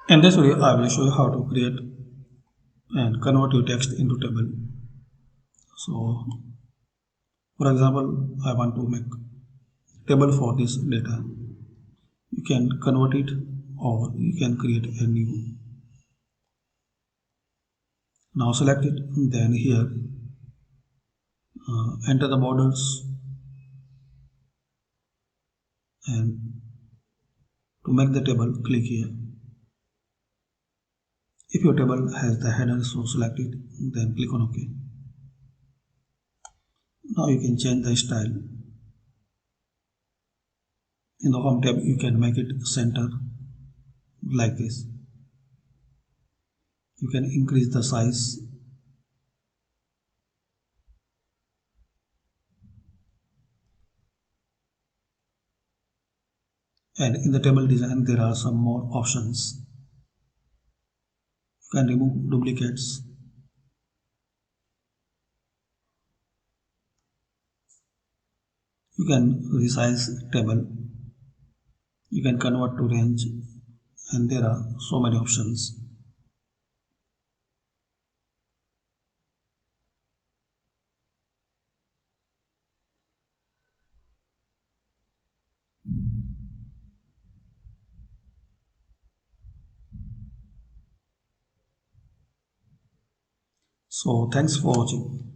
In this video, I will show you how to create and convert your text into table. So, for example, I want to make table for this data. You can convert it or you can create a new. Now select it, then here enter the borders, and to make the table click here. If your table has the header, so select it, then click on OK. Now you can change the style. In the home tab, you can make it center like this. You can increase the size. And in the table design, there are some more options. You can remove duplicates. You can resize table. You can convert to range, and there are so many options. So thanks for watching.